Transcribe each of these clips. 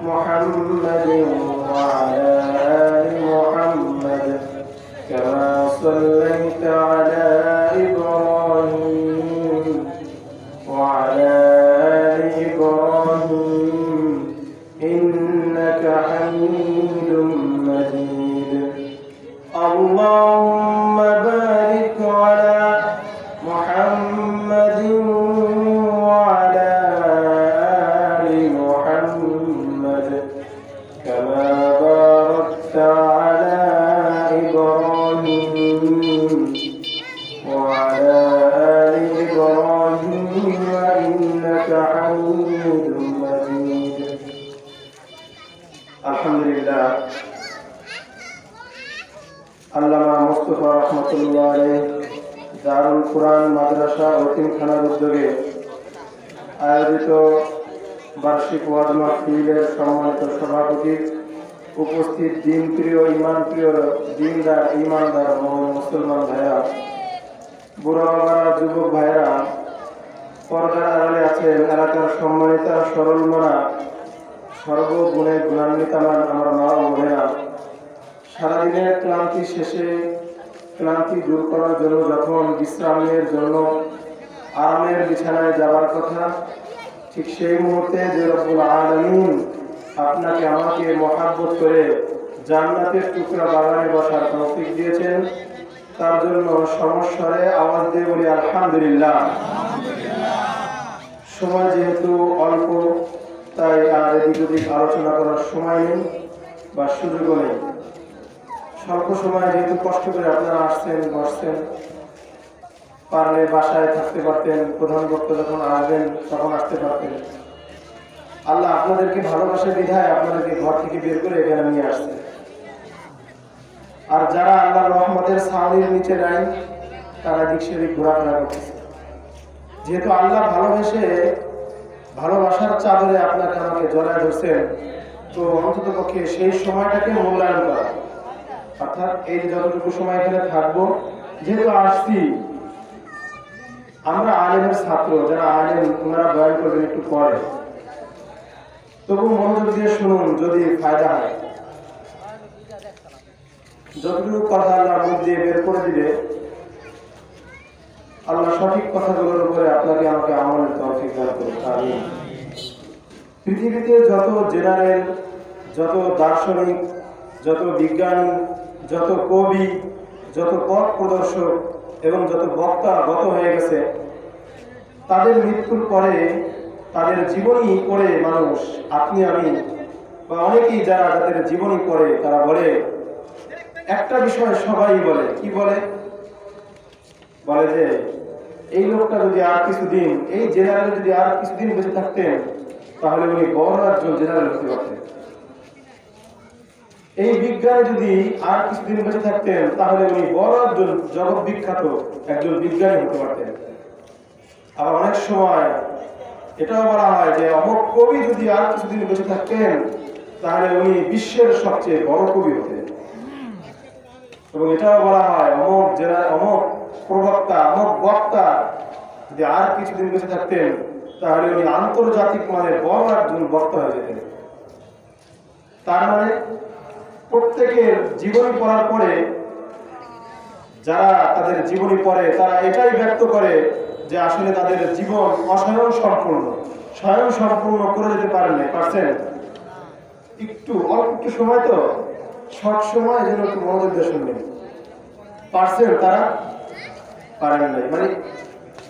محمد وعلى آل محمد كما صليت على إبراهيم وعلى آل إبراهيم إنك حميد مجيد اللهم بارك على محمد وعلى آل محمد كما باركت على إبراهيم وعلى آل إبراهيم إنك حميد مجيد الحمد لله আল্লামা মুস্তাফা রহমাতুল্লাহ আলাইহি দারুল কুরআন মাদ্রাসা অতিমখানার উদ্যোগে আয়োজিত বার্ষিক ওয়াজ মাহফিলের সম্মানিত সভাপতি, উপস্থিত দিন প্রিয় ইমান প্রিয় দিনদার ইমানদার মুসলমান ভাইরা, বুড়া বাবারা, যুবক ভাইরা, পর্দার আড়ালে আছেন এলাকার সম্মানিতা সরল মনা সর্বগুণে গুণান্বিত আমার মা ও বোনেরা, সারাদিনের ক্লান্তি শেষে ক্লান্তি দূর করার জন্য যখন বিশ্রামের জন্য আরামের বিছানায় যাবার কথা, ঠিক সেই মুহূর্তে যে রব্বুল আলামিন আপনাকে আমাকে মহাব্বত করে জান্নাতের টুকরা বাগানে বসার তৌফিক দিয়েছেন, তার জন্য সমস্বরে আওয়াজ দিয়ে বলি আলহামদুলিল্লাহ। সময় যেহেতু অল্প, তাই আর এদিক ওদিক আলোচনা করার সময় নেই বা সুযোগও নেই। স্বল্প সময় যেহেতু কষ্ট করে আপনারা আসছেন, বসছেন, পারলে বাসায় থাকতে পারতেন, প্রধান বক্তা যখন আসবেন তখন আসতে পারতেন। আল্লাহ আপনাদেরকে ভালোবাসে বিধায় আপনাদেরকে ঘর থেকে বের করে এখানে নিয়ে আসছে। আর যারা আল্লাহর রহমতের ছাউনির নিচে নাই, তারা দিক সেদিক ঘোরাফেরা করতেছে। যেহেতু আল্লাহ ভালোবাসার চাদরে আপনাকে আমাকে জড়ায় ধরছেন, তো অন্তত পক্ষে সেই সময়টাকে মূল্যায়ন করা, অর্থাৎ এই যতটুকু সময় এখানে থাকবো, যেহেতু আসছি, আমরা আলেমের ছাত্র, যারা আলেম ওনারা বয়ান করবেন একটু পরে, তবু মনোযোগ দিয়ে শুনুন, যদি ফায়দা হয়। যতটুকু কথা আল্লাহ মুখ দিয়ে বের করে দিবে, আল্লাহ সঠিক কথাগুলোর উপরে আপনাকে আমাকে আমলের তৌফিক দান করুন। আমিন। পৃথিবীতে যত জেনারেল, যত দার্শনিক, যত বিজ্ঞানী, যত কবি, যত পথ প্রদর্শক এবং যত বক্তা গত হয়ে গেছে, তাদের মৃত্যুর পরে তাদের জীবনী পড়ে মানুষ, আপনি আমি বা অনেকেই যারা তাদের জীবনী পড়ে, তারা বলে একটা বিষয়, সবাই বলে, কি বলে যে এই লোকটা যদি আর কিছুদিন, এই জেনারেল যদি আর কিছুদিন বেঁচে থাকতেন, তাহলে উনি বড় একজন জেনারেল হতে পারতেন। এই বিজ্ঞানী যদি আর কিছুদিন বেঁচে থাকতেন, তাহলে উনি বড় একজন জগৎ বিখ্যাত একজন বিজ্ঞানী হতে পারতেন। আবার অনেক সময় এটাও বলা হয় যে অমুক কবি যদি আর কিছুদিন বেঁচে থাকতেন, তাহলে উনি বিশ্বের সবচেয়ে বড় কবি হতেন। এবং এটাও বলা হয় অমুক প্রবক্তা, অমুক বক্তা যদি আর কিছুদিন বেঁচে থাকতেন, তাহলে উনি আন্তর্জাতিক মানের বড় একজন বক্তা হয়ে যেতেন। তার মানে প্রত্যেকের জীবনী পড়ার পরে যারা তাদের জীবনী পড়ে, তারা এটাই ব্যক্ত করে যে আসলে তাদের জীবন অস্বয়ং সম্পূর্ণ করে যেতে পারছেন। অল্প সময়, তো শর্ট সময়, যেন একটু মনোযোগ দিয়ে শুনবেন, পারছেন, তারা পারেন নাই। মানে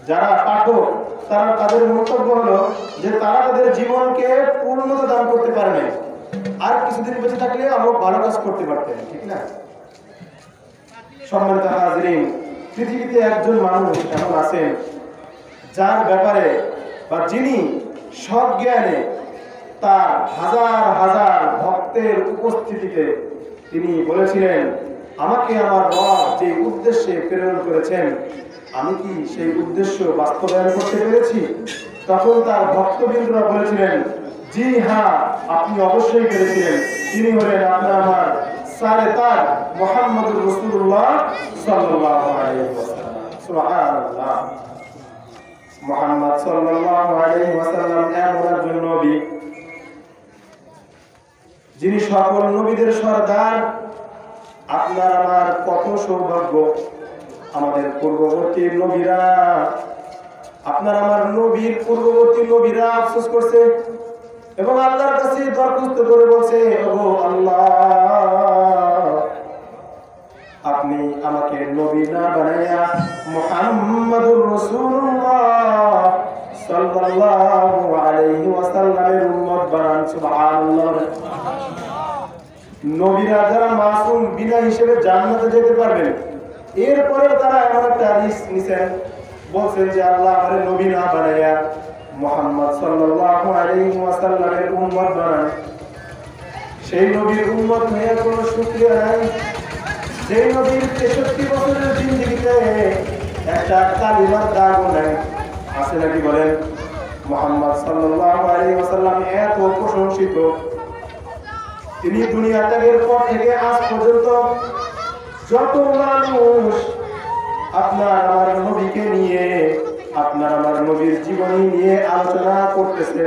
যারা পাঠক, তারা তাদের বক্তব্য হলো যে তারা তাদের জীবনকে পূর্ণতা দান করতে পারে নাই, আর কিছুদিন বেঁচে থাকলে আরো ভালো কাজ করতে পারতেন, ঠিক না? সম্মানিত হাজিরিন, পৃথিবীতে একজন মানুষ এমন আছেন যার ব্যাপারে বা যিনি সব জ্ঞানে তার হাজার হাজার ভক্তের উপস্থিতিতে তিনি বলেছিলেন, আমাকে আমার রব যে উদ্দেশ্যে প্রেরণ করেছেন, আমি কি সেই উদ্দেশ্য বাস্তবায়ন করতে পেরেছি? তখন তার ভক্তবৃন্দরা বলেছিলেন, জি হ্যাঁ, আপনি অবশ্যই পেরেছিলেন। তিনি হলেন আপনার আমার সারেতাজ মুহাম্মদুর রাসূলুল্লাহ সাল্লাল্লাহু আলাইহি ওয়াসাল্লাম। সুবহানাল্লাহ। মুহাম্মদ সাল্লাল্লাহু আলাইহি ওয়াসাল্লাম এমন একজন নবী যিনি সকল নবীদের সরদার। আপনার আমার কত সৌভাগ্য, আমাদের পূর্ববর্তী নবীরা, আপনার আমার নবীর পূর্ববর্তী নবীরা আফসোস করছে এবং আল্লাহর কাছে দরখাস্ত করে বলছে, ওগো আল্লাহ, আপনি আমাকে নবী না বানাইয়া মুহাম্মাদুর রাসূলুল্লাহ সাল্লাল্লাহু আলাইহি ওয়াসাল্লামের উম্মত বানান। সুবহানাল্লাহ। নবীরা যারা মাসুম বিনা হিসেবে জান্নাতে যেতে পারবেন, এরপরে তারা এমন একটা রিস্ক নিছেন, বলছেন যে আল্লাহ আমারে নবী না বানাইয়া মুহাম্মদ সাল্লাল্লাহু আলাইহি ওয়াসাল্লামের উম্মত বানান। সেই নবীর উম্মত হয়ে কোনো শুকরিয়া নাই। সেই নবীর 63 বছরের জিন্দেগিতে একটা কালিমার দাগও নাই। আছে নাকি বলেন? মুহাম্মদ সাল্লাল্লাহু আলাইহি ওয়াসাল্লাম এত প্রশংসিত, তিনি দুনিয়া ত্যাগের পর থেকে আজ পর্যন্ত যত মানুষ আপনার আমার নবীকে নিয়ে, আপনার আমার নবীর জীবনী নিয়ে আলোচনা করতেছে,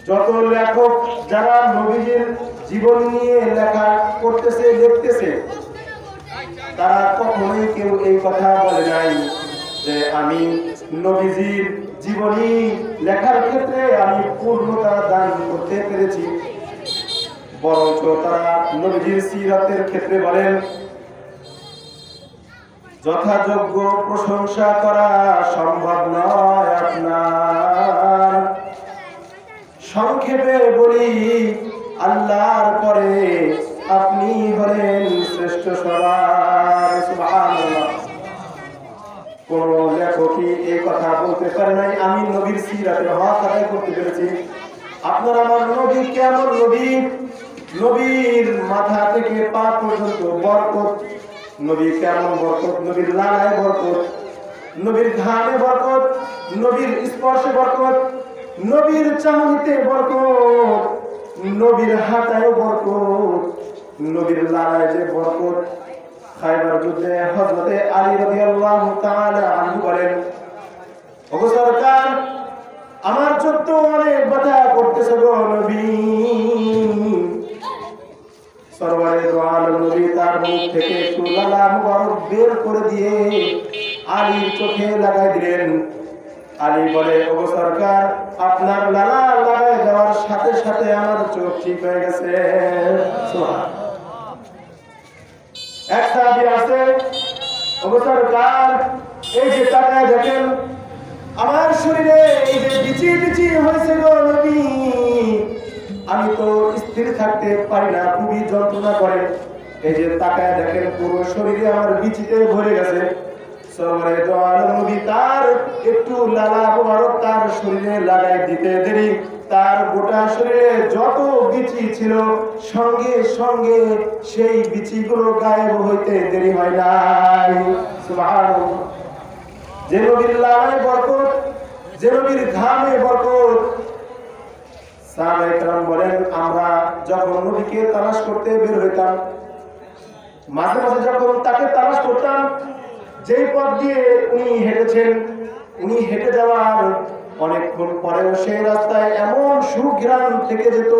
যত লেখক যারা নবীর জীবন নিয়ে লেখা করতেছে, লিখতেছে, তারা কখনোই কেউ এই কথা বলে নাই যে আমি নবীজির জীবনী লেখার ক্ষেত্রে আমি পূর্ণতা দান করতে পেরেছি। বরঞ্চ তারা নবীজির সিরাতের ক্ষেত্রে বলেন, যথাযোগ্য প্রশংসা করা সম্ভব নয় আপনার। সংক্ষেপে বলি, আল্লাহর পরে আপনি হলেন শ্রেষ্ঠ সবার। সুবহানাল্লাহ। কোন লেখকই এই কথা বলতে পারে নাই আমি নবীর সিরাতের হক আদায় করতে পেরেছি। আপনার আমার নবী কেমন নবী? নবীর মাথা থেকে পা পর্যন্ত বরকত। নবী কেমন বরকত? নবীর লালায় বরকত, নবীর ঘামে বরকত, নবীর স্পর্শে বরকত, নবীর চাহনিতে বরকত, নবীর হাতায় বরকত, নবীর লালায় যে বরকত। খায়বার যুদ্ধে হযরতে আলী রাদিয়াল্লাহু তাআলা আনহু বলেন, ওগো সরকার, আমার চোখ তো অনেক ব্যথা করতেছে গো নবী। সরওয়ারে দো আলম নবী তার মুখ থেকে একটু লালা মুবারক বের করে দিয়ে আলীর চোখে লাগাই দিলেন। আলী বলে, ওগো সরকার, আপনার লালা লাগাই দেওয়ার সাথে সাথে আমার চোখ ঠিক হয়ে গেছে। এক সাহাবী আছে, ওগো সরকার, এই যে তাকায় দেখেন আমার শরীরে এই যে বিচি বিচি হয়েছে গো নবী, আমি তো স্থির থাকতে পারি না, খুবই যন্ত্রণা করে। এই যে তাকায় দেখেন পুরো শরীরে আমার বিচিতে ভরে গেছে। সরওয়ারে দো আলম নবী তার একটু লালা মুবারক তার শরীরে লাগাই দিতে দেরি, তার গোটা শরীরে যত বিচি ছিল সঙ্গে সঙ্গে সেই বিচিগুলো গায়েব হইতে দেরি হয় নাই। সুবহানাল্লাহ। যে নবীর লালায় বরকত, যে নবীর ঘামে বরকত। সাহাবায়ে কেরাম বলেন, আমরা যখন নবীকে তালাশ করতে বের হইতাম, মাঝে মাঝে যখন তাকে তালাশ করতাম, যেই পথ দিয়ে উনি হেঁটেছেন, উনি হেঁটে যাওয়ার অনেকক্ষণ পরেও সেই রাস্তায় এমন সুঘ্রাণ থেকে যেত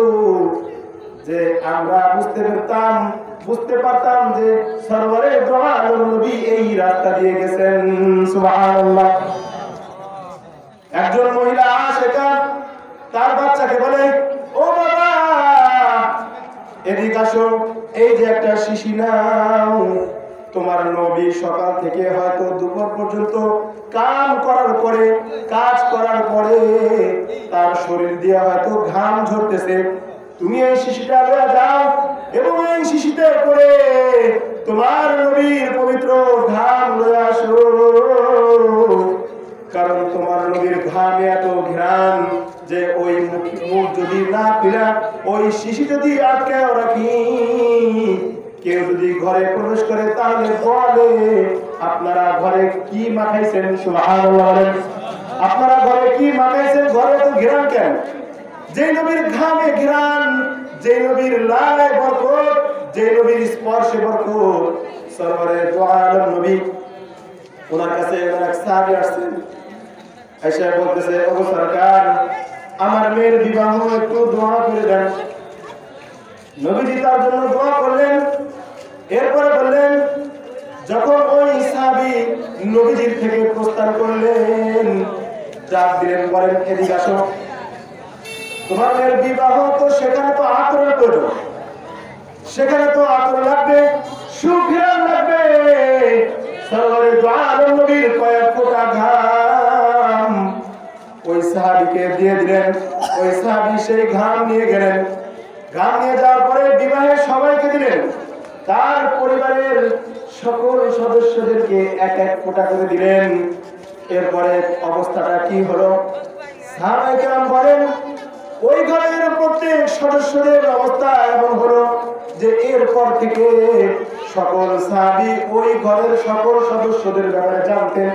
যে আমরা বুঝতে পারতাম যে সরওয়ারে দো আলম নবী এই রাস্তা দিয়ে গেছেন। সুবহানাল্লাহ। একজন মহিলা আশিকা তার বাচ্চাকে বলে, ও বাবা, এদিকে আসো, এই যে একটা শিশি নাও, তোমার নবী সকাল থেকে হয়তো দুপুর পর্যন্ত কাজ করার পরে তার শরীর দিয়ে হয়তো ঘাম ঝরতেছে, তুমি এই শিশিটা লয়ে যাও এবং এই শিশিতে করে তোমার নবীর পবিত্র ঘাম লয়ে আসো, কারণ তোমার নবীর ঘামে এত ঘ্রাণ যে ওই মুখ যদি না খুলা, ওই শিশি যদি আটকে রাখি, কেউ যদি ঘরে প্রবেশ করে তাহলে বলে, আপনারা ঘরে কি মাখাইছেন? সুবহানাল্লাহ। আপনারা ঘরে কি মাখাইছেন? ঘরে তো ঘ্রাণ কেন? যে নবীর ঘামে ঘ্রাণ, যে নবীর লালায় বরকত, যে নবীর স্পর্শে বরকত। সরওয়ারে দো আলম নবী, ওনার কাছে এক সাহাবী আসছেন, এসে বলতেছে, ওগো সরকার, আমার মেয়ের বিবাহ একটু দোয়া করে দেন। নবীজি তার জন্য দোয়া করলেন। এরপরে বললেন, যখন ওই সাহাবী নবীজির থেকে প্রস্থান করলেন, ডাক দিলেন, বলেন এদিকে আসো, তোমাদের বিবাহ তো সেখানে তো আতরের প্রয়োজন, সেখানে তো আতর লাগবে, সুঘ্রাণ লাগবে। সরওয়ারে দু আলম নবীর কয়েক ফোঁটা ঘাম ওই সাহাবীকে দিয়ে দিলেন। ওই সাহাবী সেই ঘাম নিয়ে গেলেন। ঘাম নিয়ে যাওয়ার পরে বিবাহের সবাইকে দিলেন। তার পরিবারের সকল সদস্যদেরকে এক এক ফোঁটা করে দিলেন। এরপরে অবস্থাটা কি হলো? সাহাবায়ে কেরাম বলেন, ওই ঘরের প্রত্যেক সদস্যদের অবস্থা এমন হলো যে এরপর থেকে সকল সাহাবী ওই ঘরের সকল সদস্যদের ব্যাপারে জানতেন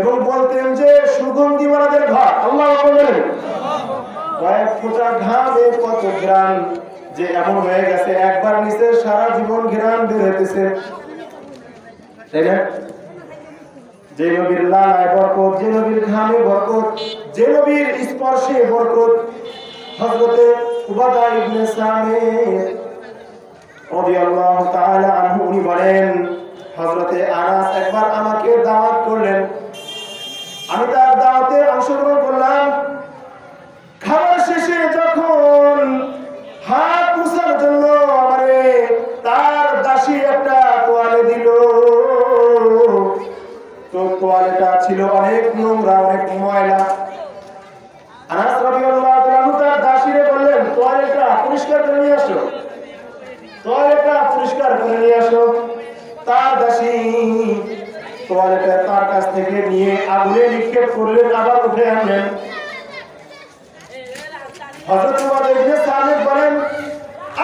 এবং বলতেন যে সুগন্ধিওয়ালাদের ঘর। আল্লাহু আকবার। কয়েক ফোঁটা ঘামে কত ঘ্রাণ যে এমন হয়ে গেছে, একবার নিচে সারা জীবন ঘ্রাণ বের হইতেছে, তাই না? যে নবীর লালায় বরকত, যে নবীর ঘামে বরকত, যে নবীর স্পর্শে বরকত। হযরতে উবাদা ইবনে সামিত রাদিয়াল্লাহু তাআলা আনহু উনি বলেন, হযরতে আনাস একবার আমাকে দাওয়াত করলেন, আমি তার দাওয়াতে অংশগ্রহণ করলাম। খাবার শেষে যখন হাত মুছার জন্য আমারে তার দাসী একটা তোয়ালে দিল, তো তোয়ালেটা ছিল অনেক নোংরা, অনেক ময়লা। আনাস রাদিয়াল্লাহু তাআলা তার দাসীরে বললেন, তোয়ালেটা পরিষ্কার করে নিয়ে আসো, তোয়ালেটা পরিষ্কার করে নিয়ে আসো। তার দাসী তোয়ালেটা তার কাছ থেকে নিয়ে আগুনে নিক্ষেপ করলেন, আবার উঠে আনলেন। হযরত উবাদা ইবনে সামিত বলেন,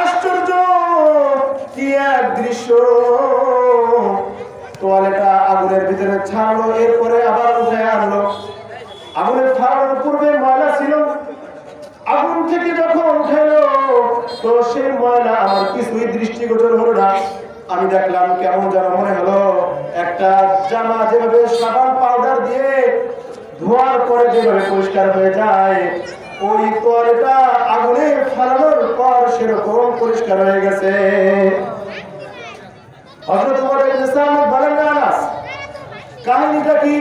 আশ্চর্য কি এক দৃশ্য! তোয়ালেটা আগুনের ভিতরে ছাড়লো, এরপরে আবার উঠে আনলো। আগুনের ছাড়ানোর পূর্বে ময়লা ছিল, আগুন থেকে যখন উঠাইলো তো সেই ময়লা আমার কিছুই দৃষ্টিগোচর হলো না। আমি দেখলাম কেমন যেন মনে হলো একটা জামা যেভাবে সাবান পাউডার দিয়ে ধোয়ার পরে যেভাবে পরিষ্কার হয়ে যায়, ওই তোয়ালেটা আগুনে ফালানোর পর সেরকম পরিষ্কার হয়ে গেছে। হযরত উমর ইবনে সামিত বলেন, আনাস কাহিনীটা কি?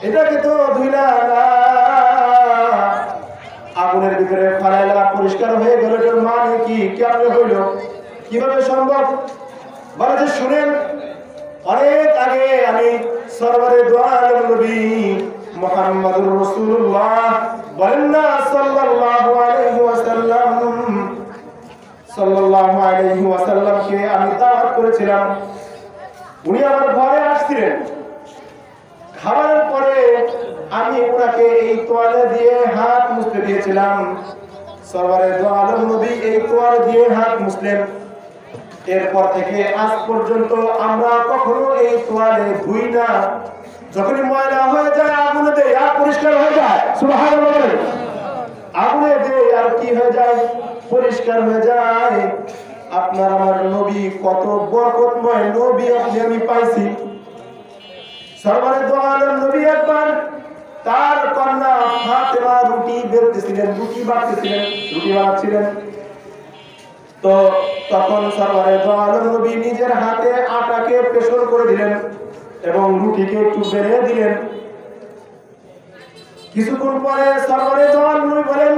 এটাকে তো ধুইলা না, আগুনের ভিতরে ফালাইলা, পরিষ্কার হয়ে গেল, এর মানে কি? কেমনে হইল, কিভাবে সম্ভব? বলে যে শুনেন, অনেক আগে আমি সরওয়ারে দু আলম নবী মুহাম্মদুর রাসূলুল্লাহ বলেন না সাল্লাল্লাহু আলাইহি ওয়াসাল্লাম, সাল্লাল্লাহু আলাইহি ওয়াসাল্লামকে আমি দাওয়াত করেছিলাম। উনি আমার ঘরে আসছিলেন। খাবারের পরে আমি ওনাকে এই তোয়ালে দিয়ে হাত মুছতে দিয়েছিলাম। সরওয়ারে দু আলম নবী এই তোয়ালে দিয়ে হাত মুছলেন। এরপর থেকে আজ পর্যন্ত আমরা কখনো এই তোয়ালে ধুই না। যখনই ময়লা হয়ে যায় আগুনে দেই আর পরিষ্কার হয়ে যায়। সুবহানাল্লাহ। আগুনে দেই আর কি হয়ে যায়? পরিষ্কার হয়ে যায়। আপনার আমার নবী কত বরকতময় নবী আপনি আমি পাইছি। সরওয়ারে দু আলম নবী একবার তার কন্যা ফাতেমা রুটি বেলতেছিলেন, রুটি বানাচ্ছিলেন, রুটি বানাচ্ছিলেন। তো তখন সরওয়ারে দু আলম নবী নিজের হাতে আটাকে পেশন করে দিলেন এবং রুটিকে একটু বেড়ে দিলেন। কিছুক্ষণ পরে সরওয়ারে দু আলম নবী বলেন,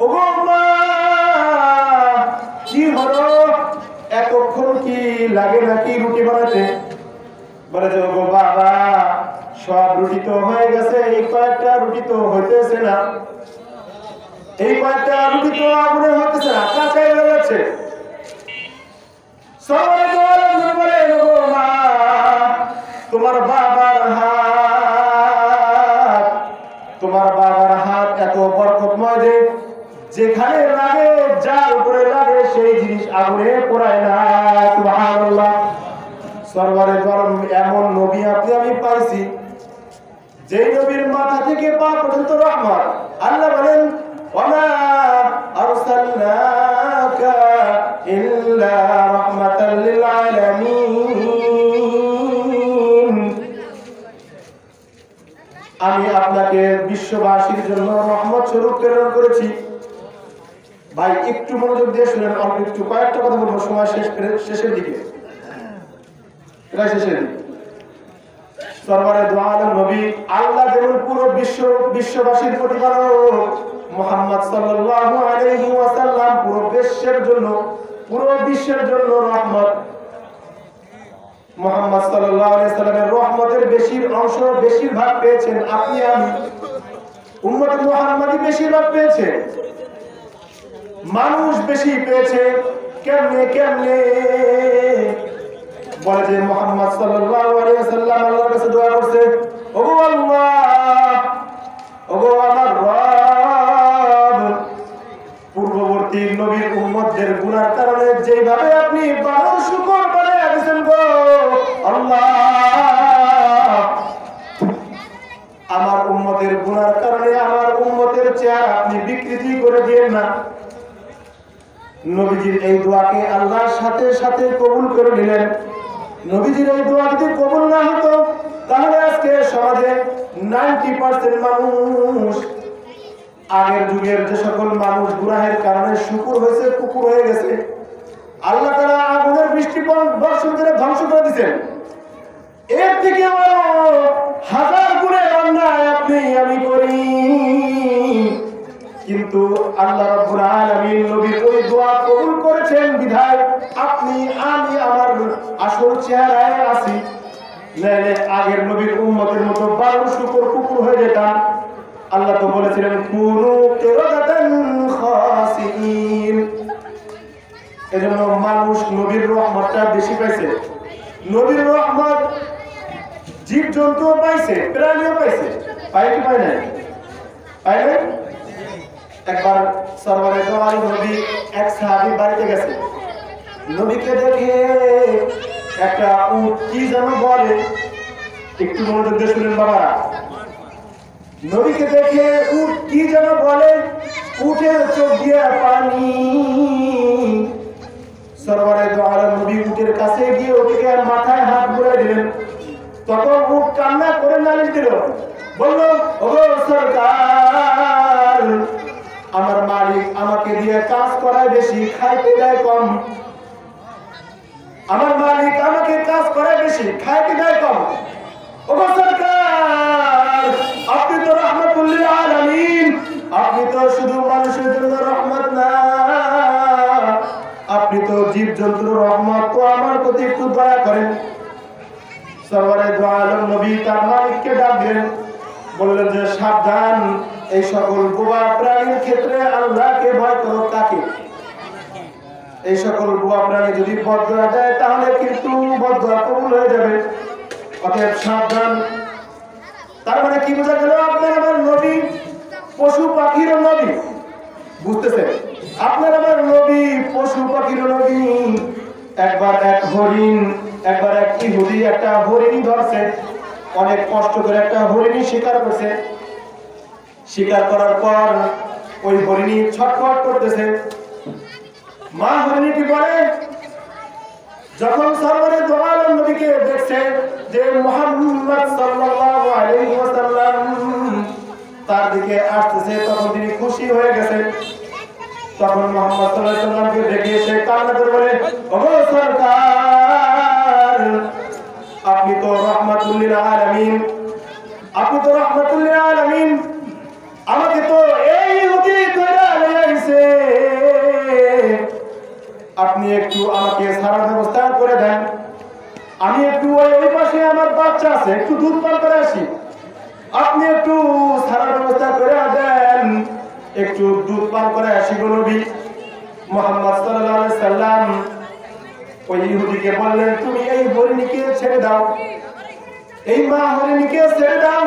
ওগো মা, কি হলো? এতক্ষণ কি লাগে নাকি রুটি বানাতে? বলে যে ওগো বাবা, সব রুটি তো হয়ে গেছে, এই কয়েকটা রুটি তো হইতেছে না, এই কয়েকটা রুটি তো আগুনে হইতেছে না, কাঁচাই হয়ে যাচ্ছে। সরওয়ারে দু আলম নবী বলে, ওগো মা, তোমার বাবার হাত, তোমার বাবার হাত এত বরকতময় যে যেখানে লাগে, যার উপরে লাগে সেই জিনিস আগুনে পোড়ায় না। সুবহানাল্লাহ। সরওয়ারে গরম এমন নবী আপনি আমি পাইছি, যেই নবীর মাথা থেকে পা পর্যন্ত রহমত। আল্লাহ বলেন, ওয়ামা আরসালনাকা ইল্লা রাহমাতাল লিল আলামিন। আমি আপনাকে বিশ্ববাসীর জন্য রহমত স্বরূপ প্রেরণ করেছি। ভাই একটু মনোযোগ দিয়ে শুনেন, অল্প একটু কয়েকটা কথা বলবো, সময় শেষের দিকে, প্রায় শেষের দিকে। সরওয়ারে দু আলম নবী, আল্লাহ যেমন পুরো বিশ্ববাসীর প্রতিপালক, মুহাম্মদ সাল্লাল্লাহু আলাইহি ওয়াসাল্লাম পুরো বিশ্বের জন্য রহমত। মুহাম্মদ সাল্লাল্লাহু আলাইহি ওয়াসাল্লামের রহমতের বেশিরভাগ পেয়েছেন আপনি আমি, উম্মতে মুহাম্মাদি বেশিরভাগ পেয়েছে, মানুষ বেশি পেয়েছে। কেমনে বলে যে মুহাম্মদ সাল্লাল্লাহু আলাইহি ওয়াসাল্লাম আল্লাহর কাছে দোয়া করছে, ওগো আল্লাহ, ওগো আমার রব, পূর্ববর্তী নবীর উম্মতদের গুনার কারণে যেভাবে আপনি বারো শুকর বানায় দিয়েছেন গো আল্লাহ, আমার উম্মতের গুনার কারণে আমার উম্মতের চেহারা আপনি বিকৃতি করে দিয়েন না। নবীজির এই দোয়াকে আল্লাহর সাথে সাথে কবুল করে নিলেন। নবীজির এই দোয়া যদি কবুল না হতো তাহলে আজকে সমাজে 90% মানুষ, আগের যুগের যে সকল মানুষ গুনাহের কারণে শুকুর হয়েছে, কুকুর হয়ে গেছে, আল্লাহ তাআলা আগুনের বৃষ্টি বর্ষণ করে ধ্বংস করে দিয়েছেন। এর থেকে হাজার গুণের অন্যায় আপনি আমি করি, কিন্তু আল্লাহ রাব্বুল আলামিন নবীর ওই দোয়া কবুল করেছেন বিধায় আপনি আমি আমার আসল চেহারায় আছি। নাইলে আগের নবীর উম্মতের মতো 12 শুকর কুকুর হয়ে যেতাম। আল্লাহ তো বলেছিলেন কুনু কিরাদাতান খাসিন। এজন্য মানুষ নবীর রহমতটা বেশি পাইছে। নবীর রহমত জীবজন্তু পাইছে, প্রাণীও পাইছে, পাই কি পায় নাই? পাই নাই? একবার সরওয়ারে দু আলম নবী এক সাহাবী বাড়িতে গেছে, নবীকে দেখে একটা উট কি যেন বলে, একটু মনোযোগ দিয়ে শুনেন বাবারা। নবীকে দেখে উট কি যেন বলে, উটের চোখ দিয়ে পানি। সরওয়ারে দু আলম নবী উটের কাছে গিয়ে ওটিকে মাথায় হাত বুলিয়ে দিলেন। তখন উট কান্না করে নালিশ দিল, বলল, ওগো সরকার, আমার মালিক আমাকে দিয়ে কাজ করায় বেশি, খাইতে দেয় কম। আমার মালিক আমাকে কাজ করায় বেশি, খাইতে দেয় কম। ওগো সরকার, আপনি তো রাহমাতুল লিল আলামিন, আপনি তো শুধু মানুষের জন্য রহমত না, আপনি তো জীবজন্তুর রহমত, তো আমার প্রতি একটু দয়া করেন। সরওয়ারে দু আলম নবী তার মালিককে ডাক দিলেন, বললেন যে সাবধান, এই সকল বোবা প্রাণীর ক্ষেত্রে আল্লাহকে ভয় করো। কাকে? এই সকল বোবা প্রাণী যদি বদদোয়া দেয় তাহলে কিন্তু বদদোয়া কবুল হয়ে যাবে, অতএব সাবধান। তার মানে কি বোঝা গেল? আপনার আমার নবী পশু পাখির নবী, বুঝতেছেন? আপনার আমার নবী পশু পাখির নবী। একবার এক ইহুদি একটা হরিণ ধরছে, অনেক কষ্ট করে একটা হরিণী শিকার করছে। শিকার করার পর ওই হরিণী ছটফট করতেছে। মা হরিণীটি বলে, যখন সরওয়ারে দু আলম নবীকে দেখছে যে মুহাম্মদ সাল্লাল্লাহু আলাইহি ওয়াসাল্লাম তার দিকে আসতেছে, তখন তিনি খুশি হয়ে গেছেন। তখন মুহাম্মদ সাল্লাল্লাহু আলাইহি ওয়াসাল্লামকে দেখে সে কান্না করে বলে, ওগো সরকার, আপনি তো রাহমাতুল লিল আলামিন, আপনি তো রাহমাতুল লিল আলামিন, আমাকে তো এই ইহুদি কইরা লাইছে, আপনি একটু আমাকে সারার ব্যবস্থা করে দেন, আমি একটু ওই পাশে আমার বাচ্চা আছে, একটু দুধ পান করে আসি, আপনি একটু সারার ব্যবস্থা করে দেন, একটু দুধ পান করে আসি গো নবী। মুহাম্মদ সাল্লাল্লাহু আলাইহি সাল্লাম ওই ইহুদিকে বললেন, তুমি এই হরিণীকে ছেড়ে দাও, এই মা হরিণীকে ছেড়ে দাও।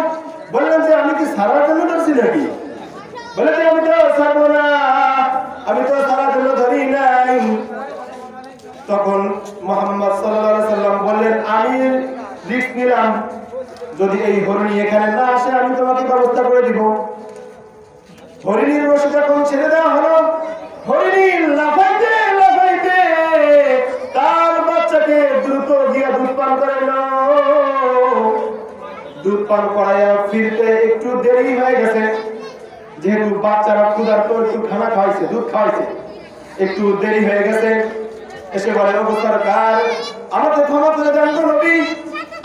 বললেন যে আমি কি সারার জন্য ধরছি নাকি? বলে যে আমি তো ছাড়বো না, আমি তো সারার জন্য ধরি নাই। তখন মুহাম্মদ সাল্লাল্লাহু আলাইহি সাল্লাম বললেন, আমি রিস্ক নিলাম, যদি এই হরিণী এখানে না আসে আমি তোমাকে ব্যবস্থা করে দিব। হরিণীর রশি যখন ছেড়ে দেওয়া হলো, হরিণী লাফাইতে লাফাইতে তার বাচ্চাকে দ্রুত গিয়ে দুধ পান করাইল। দুধ পান করাইয়া ফিরতে একটু দেরি হয়ে গেছে, যেহেতু বাচ্চারা ক্ষুধার্ত, একটু খানা খাওয়াইছে, দুধ খাওয়াইছে। একটু দেরি হয়ে গেছে, এসে বলে ও সরকার আমাকে ক্ষমা করে দেন গো নবী,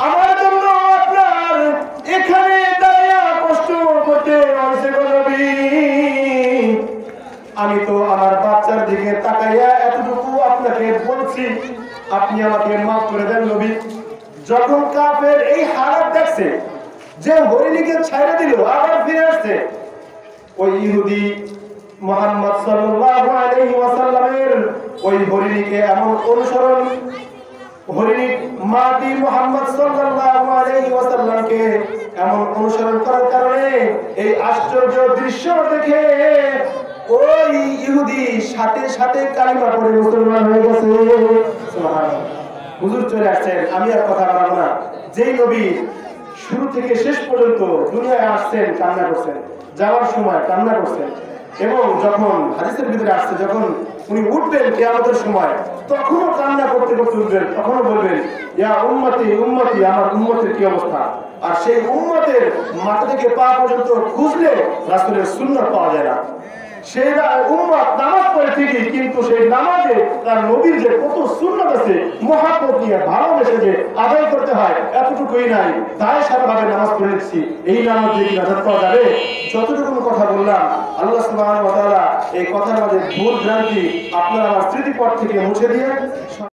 আমার জন্য আপনার এখানে দাঁড়িয়ে কষ্ট করতে হয়েছে গো নবী। আমি তো আমার বাচ্চার দিকে তাকাইয়া এতটুকু আপনাকে বলছি, আপনি আমাকে মাফ করে দেন নবী। যখন কাফের এই হালাত দেখছে যে হরিণীকে ছাইড়া দিল আবার ফিরে আসছে, ওই ইহুদি মুহাম্মদ সাল্লাল্লাহু আলাইহি ওয়াসাল্লামের ওই হরিণীকে এমন অনুসরণ, হরিণী মাটি মুহাম্মদ সাল্লাল্লাহু আলাইহি ওয়াসাল্লামকে এমন অনুসরণ করার কারণে এই আশ্চর্য দৃশ্য দেখে ওই ইহুদি সাথে সাথে কালিমা পড়ে মুসলমান হয়ে গেছে। সুবহানাল্লাহ। হুজুর চলে আসছেন, আমি আর কথা বলবো না। যেই নবী শুরু থেকে শেষ পর্যন্ত দুনিয়ায় আসছেন কান্না করছেন, যাওয়ার সময় কান্না করছেন, এবং যখন হাদিসের ভিতরে আসছে যখন উনি উঠবেন কিয়ামতের সময় তখনও কান্না করতে করতে উঠবেন, তখনও বলবেন ইয়া উম্মতি উম্মতি, আমার উম্মতের কি অবস্থা। আর সেই উম্মতের মাথা থেকে পা পর্যন্ত খুঁজলে রাসূলের সুন্নাত পাওয়া যায় না। সেই উম্মত নামাজ পড়ে ঠিকই, কিন্তু সেই নামাজে তার নবীর যে কত সুন্নাত আছে মহাব্বত নিয়ে ভালোবেসে যে আদায় করতে হয় এতটুকুই নাই, তাই সারাভাবে নামাজ পড়ে নিচ্ছি, এই নামাজ দিয়ে কি নাজাত পাওয়া যাবে? যতটুকু কথা বললাম আল্লাহ সুবহানাহু ওয়া তাআলা এই কথার মধ্যে ভুল ভ্রান্তি আপনার আমার স্মৃতিপট থেকে মুছে দিয়ে